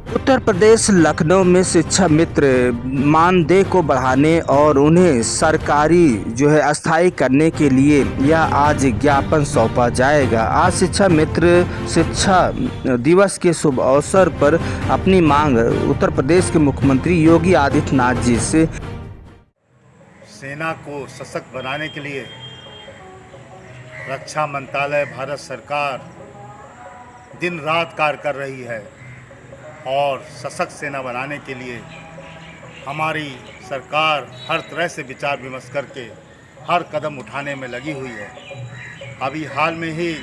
उत्तर प्रदेश लखनऊ में शिक्षा मित्र मानदेय को बढ़ाने और उन्हें सरकारी अस्थायी करने के लिए यह आज ज्ञापन सौंपा जाएगा। आज शिक्षा मित्र शिक्षा दिवस के शुभ अवसर पर अपनी मांग उत्तर प्रदेश के मुख्यमंत्री योगी आदित्यनाथ जी से सेना को सशक्त बनाने के लिए रक्षा मंत्रालय भारत सरकार दिन रात कार्य कर रही है और सशक्त सेना बनाने के लिए हमारी सरकार हर तरह से विचार विमर्श करके हर कदम उठाने में लगी हुई है। अभी हाल में ही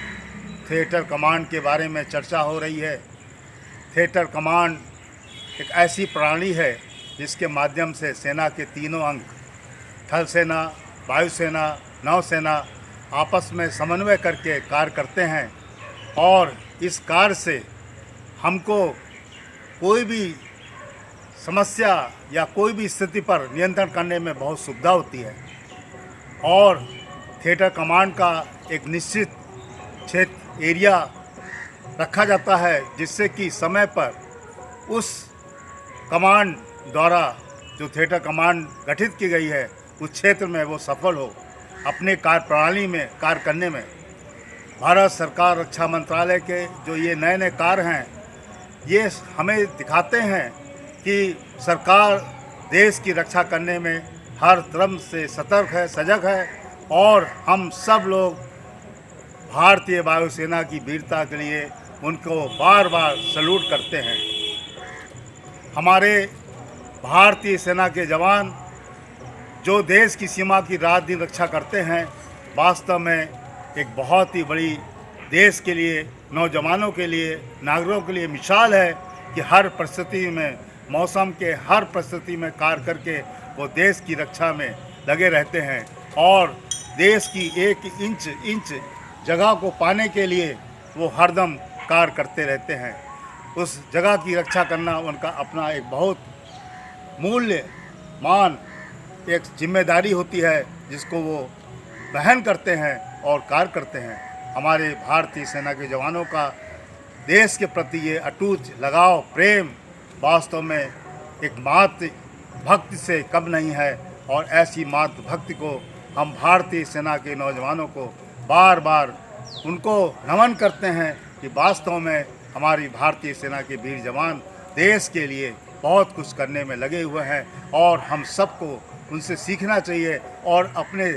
थिएटर कमांड के बारे में चर्चा हो रही है। थिएटर कमांड एक ऐसी प्रणाली है जिसके माध्यम से सेना के तीनों अंग थल सेना, वायुसेना, नौसेना आपस में समन्वय करके कार्य करते हैं और इस कार्य से हमको कोई भी समस्या या कोई भी स्थिति पर नियंत्रण करने में बहुत सुविधा होती है। और थिएटर कमांड का एक निश्चित क्षेत्र एरिया रखा जाता है जिससे कि समय पर उस कमांड द्वारा जो थिएटर कमांड गठित की गई है उस क्षेत्र में वो सफल हो अपने कार्य प्रणाली में कार्य करने में। भारत सरकार रक्षा मंत्रालय के जो ये नए नए कार्य हैं ये हमें दिखाते हैं कि सरकार देश की रक्षा करने में हर तरह से सतर्क है, सजग है और हम सब लोग भारतीय वायुसेना की वीरता के लिए उनको बार बार सैल्यूट करते हैं। हमारे भारतीय सेना के जवान जो देश की सीमा की रात दिन रक्षा करते हैं वास्तव में एक बहुत ही बड़ी देश के लिए, नौजवानों के लिए, नागरिकों के लिए मिसाल है कि हर परिस्थिति में, मौसम के हर परिस्थिति में कार्य करके वो देश की रक्षा में लगे रहते हैं और देश की एक इंच जगह को पाने के लिए वो हरदम कार्य करते रहते हैं। उस जगह की रक्षा करना उनका अपना एक बहुत मूल्यमान एक जिम्मेदारी होती है जिसको वो वहन करते हैं और कार्य करते हैं। हमारे भारतीय सेना के जवानों का देश के प्रति ये अटूट लगाव, प्रेम वास्तव में एक मातृ भक्ति से कम नहीं है और ऐसी मातृ भक्ति को हम भारतीय सेना के नौजवानों को बार बार उनको नमन करते हैं कि वास्तव में हमारी भारतीय सेना के वीर जवान देश के लिए बहुत कुछ करने में लगे हुए हैं और हम सबको उनसे सीखना चाहिए और अपने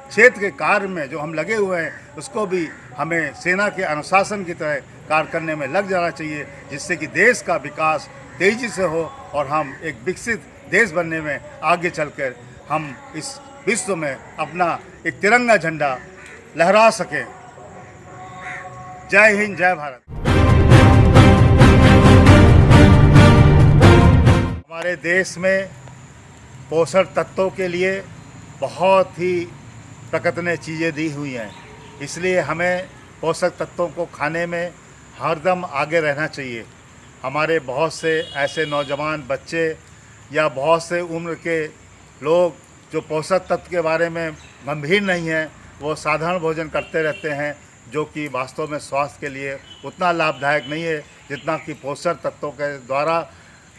क्षेत्र के कार्य में जो हम लगे हुए हैं उसको भी हमें सेना के अनुशासन की तरह कार्य करने में लग जाना चाहिए जिससे कि देश का विकास तेज़ी से हो और हम एक विकसित देश बनने में आगे चलकर हम इस विश्व में अपना एक तिरंगा झंडा लहरा सकें। जय हिंद, जय भारत। हमारे देश में पोषण तत्वों के लिए बहुत ही प्रकृति ने चीज़ें दी हुई हैं, इसलिए हमें पोषक तत्वों को खाने में हरदम आगे रहना चाहिए। हमारे बहुत से ऐसे नौजवान बच्चे या बहुत से उम्र के लोग जो पोषक तत्व के बारे में गंभीर नहीं हैं, वो साधारण भोजन करते रहते हैं जो कि वास्तव में स्वास्थ्य के लिए उतना लाभदायक नहीं है जितना कि पोषक तत्वों के द्वारा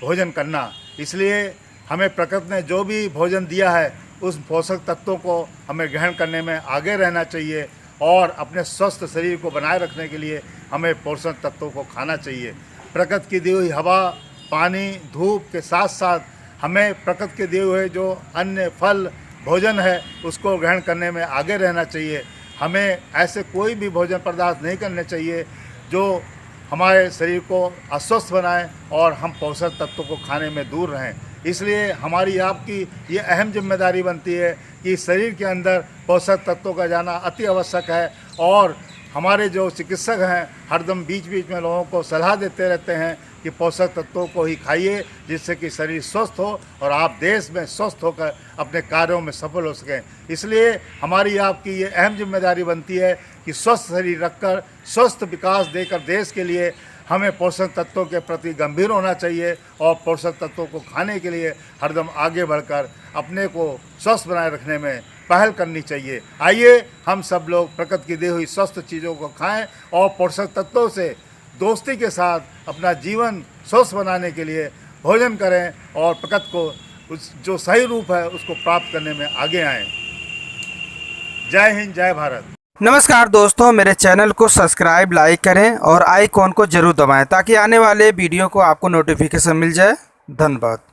भोजन करना। इसलिए हमें प्रकृति ने जो भी भोजन दिया है उस पोषक तत्वों को हमें ग्रहण करने में आगे रहना चाहिए और अपने स्वस्थ शरीर को बनाए रखने के लिए हमें पोषक तत्वों को खाना चाहिए। प्रकृति की दी हुई हवा, पानी, धूप के साथ साथ हमें प्रकृति के दिए हुए जो अन्य फल भोजन है उसको ग्रहण करने में आगे रहना चाहिए। हमें ऐसे कोई भी भोजन पदार्थ नहीं करने चाहिए जो हमारे शरीर को अस्वस्थ बनाएं और हम पोषक तत्वों को खाने में दूर रहें। इसलिए हमारी आपकी ये अहम जिम्मेदारी बनती है कि शरीर के अंदर पोषक तत्वों का जाना अति आवश्यक है और हमारे जो चिकित्सक हैं हरदम बीच बीच में लोगों को सलाह देते रहते हैं कि पोषक तत्वों को ही खाइए जिससे कि शरीर स्वस्थ हो और आप देश में स्वस्थ होकर अपने कार्यों में सफल हो सकें। इसलिए हमारी आपकी ये अहम जिम्मेदारी बनती है कि स्वस्थ शरीर रखकर स्वस्थ विकास देकर देश के लिए हमें पोषक तत्वों के प्रति गंभीर होना चाहिए और पोषक तत्वों को खाने के लिए हरदम आगे बढ़कर अपने को स्वस्थ बनाए रखने में पहल करनी चाहिए। आइए हम सब लोग प्रकृति की दी हुई स्वस्थ चीज़ों को खाएं और पोषक तत्वों से दोस्ती के साथ अपना जीवन स्वस्थ बनाने के लिए भोजन करें और प्रकृति को उस जो सही रूप है उसको प्राप्त करने में आगे आएं। जय हिंद, जय भारत। नमस्कार दोस्तों, मेरे चैनल को सब्सक्राइब, लाइक करें और आइकॉन को जरूर दबाएं ताकि आने वाले वीडियो को आपको नोटिफिकेशन मिल जाए। धन्यवाद।